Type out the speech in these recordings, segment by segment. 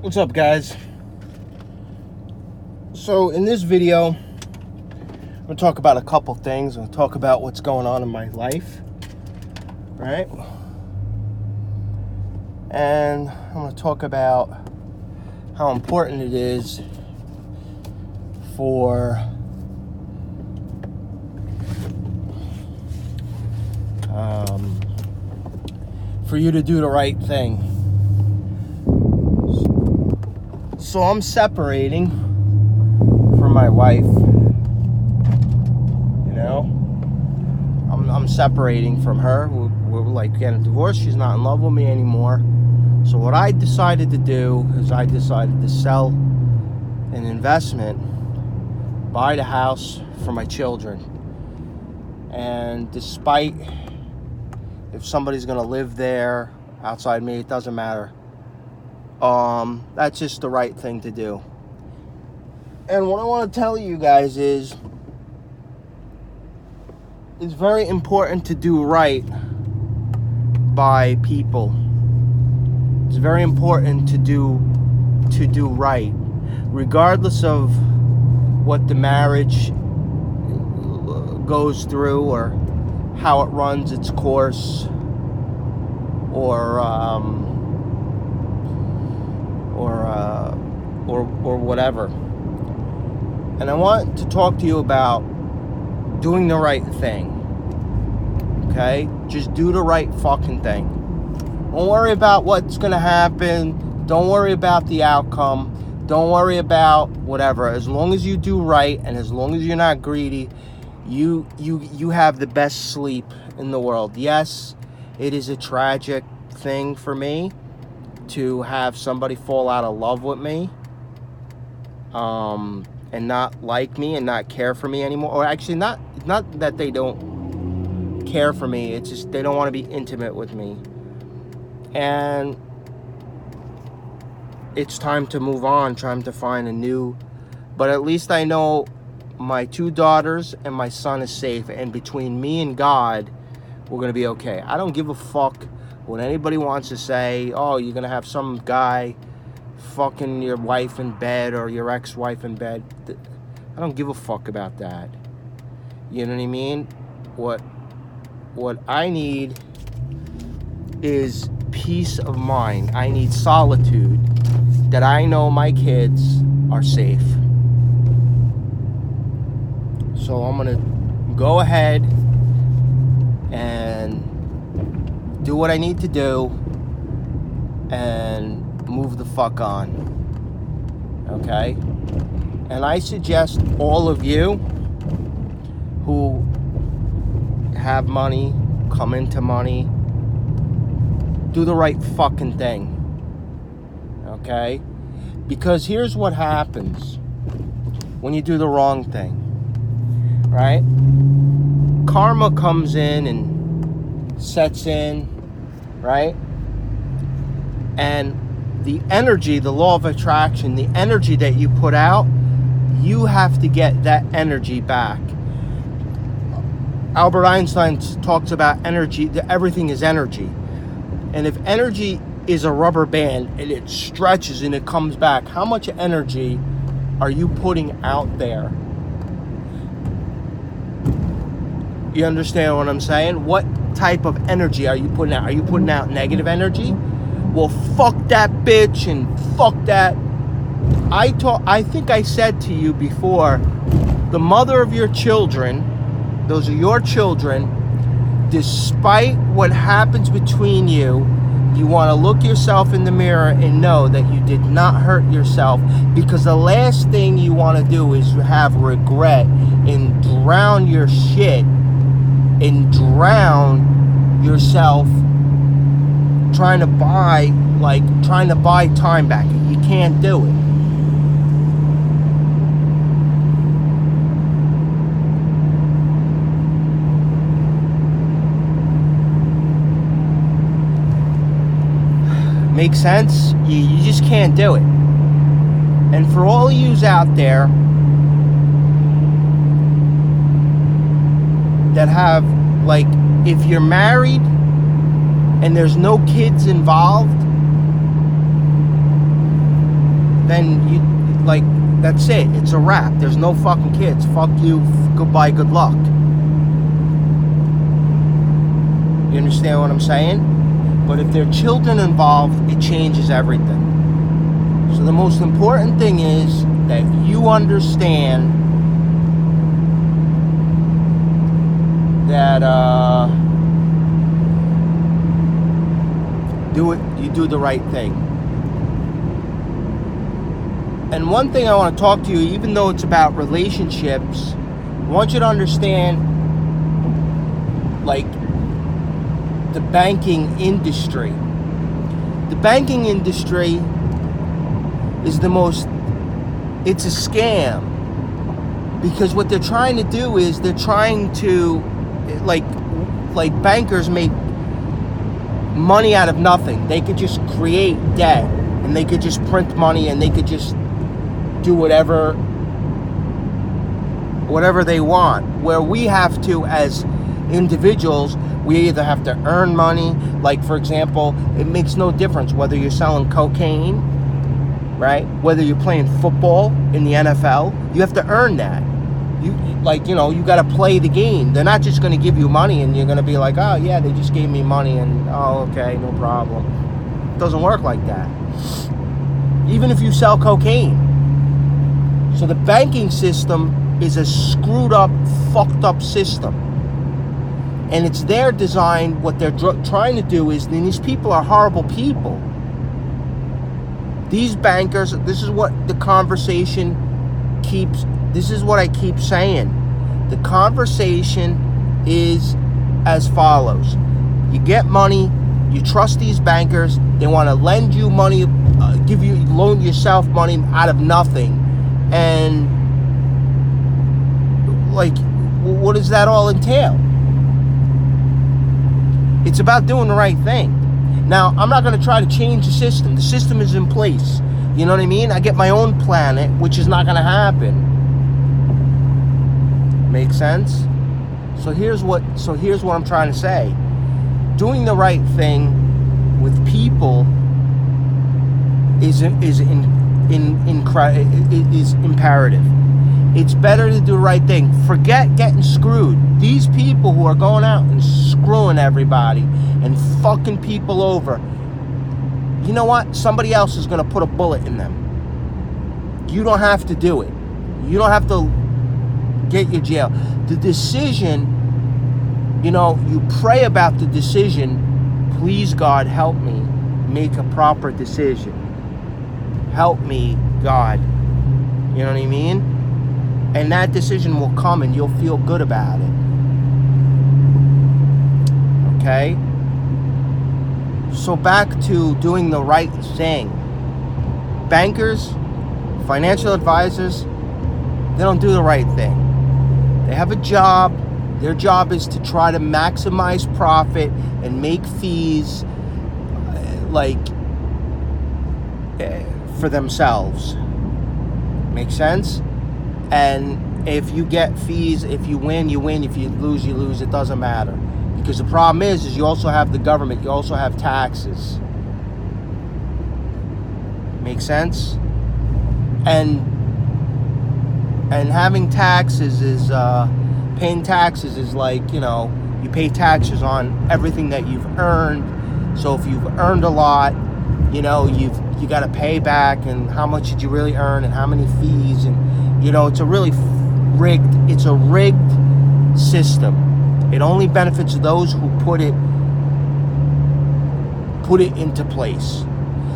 What's up, guys? So in this video, I'm going to talk about a couple things. I'm going to talk about what's going on in my life, right? And I'm going to talk about how important it is for you to do the right thing. So I'm separating from my wife, you know. I'm separating from her. We're like getting divorced. She's not in love with me anymore. So what I decided to do is I decided to sell an investment, buy the house for my children. And despite if somebody's gonna live there outside me, it doesn't matter. That's just the right thing to do. And what I want to tell you guys is it's very important to do right by people. It's very important to do right, regardless of what the marriage goes through or how it runs its course, or whatever. And I want to talk to you about doing the right thing. Okay? Just do the right fucking thing. Don't worry about what's gonna happen. Don't worry about the outcome. Don't worry about whatever. As long as you do right and as long as you're not greedy, you have the best sleep in the world. Yes, it is a tragic thing for me to have somebody fall out of love with me, and not like me and not care for me anymore. Or actually, not that they don't care for me. It's just they don't want to be intimate with me. And it's time to move on, time to find a new. But at least I know my 2 daughters and my son is safe. And between me and God, we're going to be okay. I don't give a fuck what anybody wants to say. Oh, you're going to have some guy fucking your wife in bed or your ex-wife in bed. I don't give a fuck about that. You know what I mean? What I need is peace of mind. I need solitude, that I know my kids are safe. So I'm gonna go ahead and do what I need to do and move the fuck on. Okay? And I suggest all of you who have money, come into money, do the right fucking thing. Okay? Because here's what happens when you do the wrong thing. Right? Karma comes in and sets in, right? And the energy, the law of attraction, the energy that you put out, you have to get that energy back. Albert Einstein talks about energy, that everything is energy. And if energy is a rubber band and it stretches and it comes back, how much energy are you putting out there? You understand what I'm saying? What type of energy are you putting out? Are you putting out negative energy? Well, fuck that bitch and fuck that. I think I said to you before, the mother of your children, those are your children, despite what happens between you, you want to look yourself in the mirror and know that you did not hurt yourself, because the last thing you want to do is have regret and drown your shit and drown yourself trying to buy time back. You can't do it. Make sense? You just can't do it. And for all yous out there that have, like, if you're married and there's no kids involved, then you, like, that's it. It's a wrap. There's no fucking kids. Fuck you. Goodbye. Good luck. You understand what I'm saying? But if there are children involved, it changes everything. So the most important thing is that you understand that you do the right thing. And one thing I want to talk to you, even though it's about relationships, I want you to understand, like, the banking industry. The banking industry is it's a scam, because what they're trying to do is they're trying to, like bankers make money out of nothing. They could just create debt, and they could just print money, and they could just do whatever they want. Where we have to, as individuals, we either have to earn money. Like, for example, it makes no difference whether you're selling cocaine, right? Whether you're playing football in the NFL, you have to earn that. You got to play the game. They're not just going to give you money and you're going to be like, oh yeah, they just gave me money and oh, okay, no problem. It doesn't work like that. Even if you sell cocaine. So the banking system is a screwed up, fucked up system. And it's their design. What they're trying to do is, and these people are horrible people. These bankers, this is what the conversation this is what I keep saying. The conversation is as follows. You get money, you trust these bankers, they want to lend you money, loan yourself money out of nothing. And, like, what does that all entail? It's about doing the right thing. Now, I'm not going to try to change the system. The system is in place. You know what I mean? I get my own planet, which is not going to happen. Make sense? So here's what I'm trying to say. Doing the right thing with people is imperative. It's better to do the right thing. Forget getting screwed. These people who are going out and screwing everybody and fucking people over, you know what? Somebody else is going to put a bullet in them. You don't have to do it. You don't have to get your jail. The decision, you pray about the decision. Please, God, help me make a proper decision. Help me, God. You know what I mean? And that decision will come and you'll feel good about it. Okay? So back to doing the right thing. Bankers, financial advisors, they don't do the right thing. They have a job. Their job is to try to maximize profit and make fees, for themselves. Make sense? And if you get fees, if you win, you win. If you lose, you lose. It doesn't matter. Because the problem is you also have the government. You also have taxes. Make sense? And having taxes is, paying taxes is like, you pay taxes on everything that you've earned. So if you've earned a lot, you got to pay back, and how much did you really earn, and how many fees, and it's a really rigged system. It only benefits those who put it into place.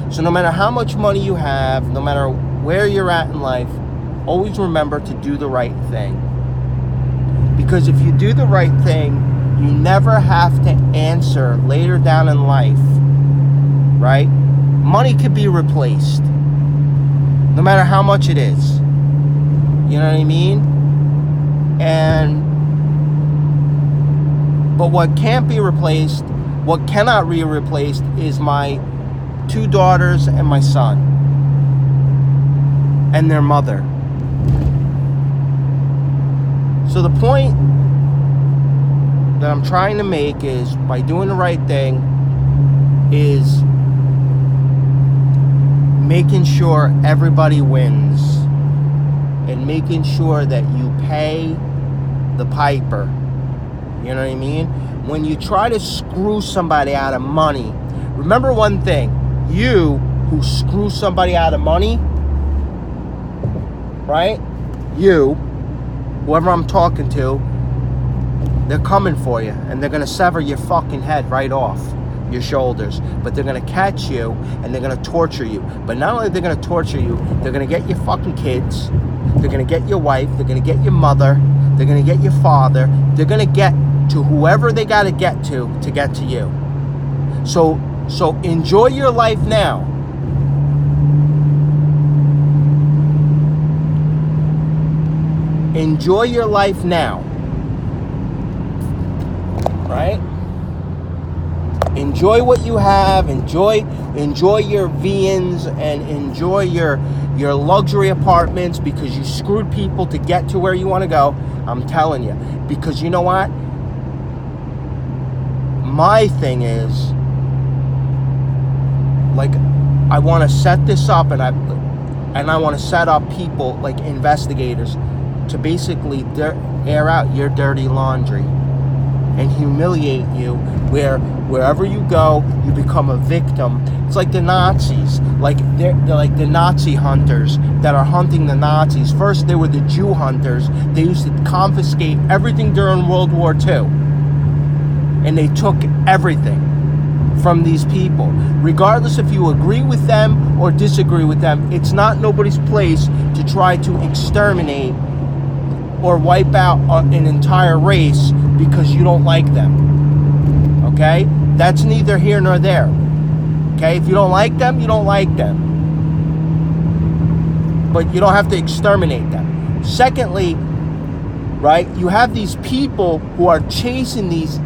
So no matter how much money you have, no matter where you're at in life, always remember to do the right thing. Because if you do the right thing, you never have to answer later down in life, right? Money could be replaced, no matter how much it is. You know what I mean? But what can't be replaced, what cannot be replaced, is my 2 daughters and my son and their mother. So the point that I'm trying to make is, by doing the right thing, is making sure everybody wins and making sure that you pay the piper. You know what I mean? When you try to screw somebody out of money, remember one thing: you who screw somebody out of money, right? You, whoever I'm talking to, they're coming for you, and they're gonna sever your fucking head right off your shoulders. But they're gonna catch you and they're gonna torture you. But not only they're gonna torture you, they're gonna get your fucking kids, they're gonna get your wife, they're gonna get your mother, they're gonna get your father, they're gonna get to whoever they gotta get to get to you. So enjoy your life now. Enjoy your life now. Right? Enjoy what you have. Enjoy your VNs and enjoy your luxury apartments, because you screwed people to get to where you want to go. I'm telling you. Because you know what? My thing is, like, I want to set this up, and I want to set up people like investigators to basically air out your dirty laundry and humiliate you, wherever you go, you become a victim. It's like the Nazis. Like they're like the Nazi hunters that are hunting the Nazis. First, they were the Jew hunters. They used to confiscate everything during World War II. And they took everything from these people. Regardless if you agree with them or disagree with them, it's not nobody's place to try to exterminate or wipe out an entire race because you don't like them. Okay? That's neither here nor there. Okay? If you don't like them, you don't like them. But you don't have to exterminate them. Secondly, right, you have these people who are chasing these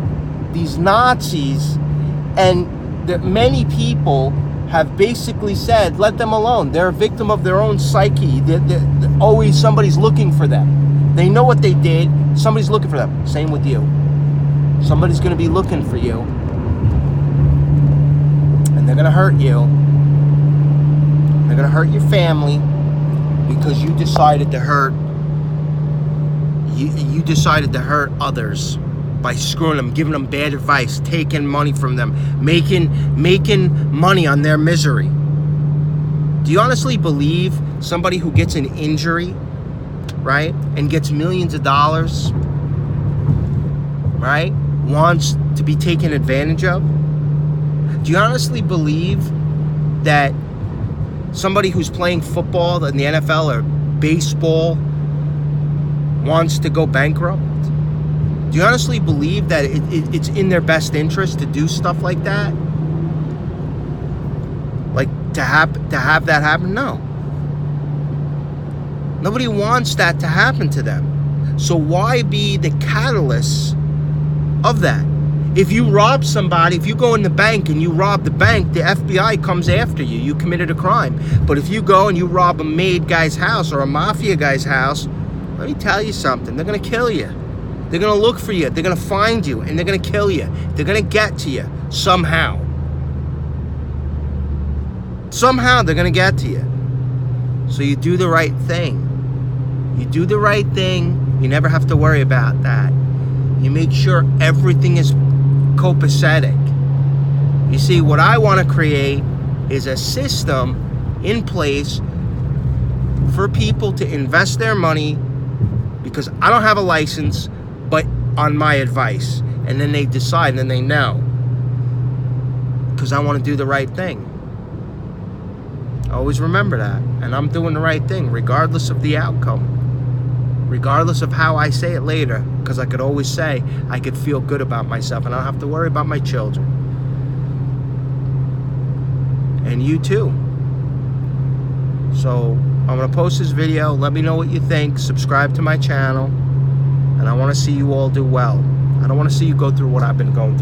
Nazis, and many people have basically said, let them alone. They're a victim of their own psyche. They're always somebody's looking for them. They know what they did. Somebody's looking for them. Same with you. Somebody's going to be looking for you. And they're going to hurt you. They're going to hurt your family because you decided to hurt. You decided to hurt others by screwing them, giving them bad advice, taking money from them, making money on their misery. Do you honestly believe somebody who gets an injury, right, and gets millions of dollars, right, wants to be taken advantage of? Do you honestly believe that somebody who's playing football in the NFL or baseball wants to go bankrupt? Do you honestly believe that it's in their best interest to do stuff like that? Like to have that happen? No. Nobody wants that to happen to them. So why be the catalyst of that? If you rob somebody, if you go in the bank and you rob the bank, the FBI comes after you. You committed a crime. But if you go and you rob a maid guy's house or a mafia guy's house, let me tell you something. They're going to kill you. They're going to look for you. They're going to find you. And they're going to kill you. They're going to get to you somehow. Somehow they're going to get to you. So you do the right thing. You do the right thing. You never have to worry about that. You make sure everything is copacetic. You see, what I want to create is a system in place for people to invest their money, because I don't have a license, but on my advice. And then they decide, and then they know. Because I want to do the right thing. Always remember that. And I'm doing the right thing, regardless of the outcome. Regardless of how I say it later. Because I could always say, I could feel good about myself, and I don't have to worry about my children. And you too. So I'm going to post this video. Let me know what you think. Subscribe to my channel. And I want to see you all do well. I don't want to see you go through what I've been going through.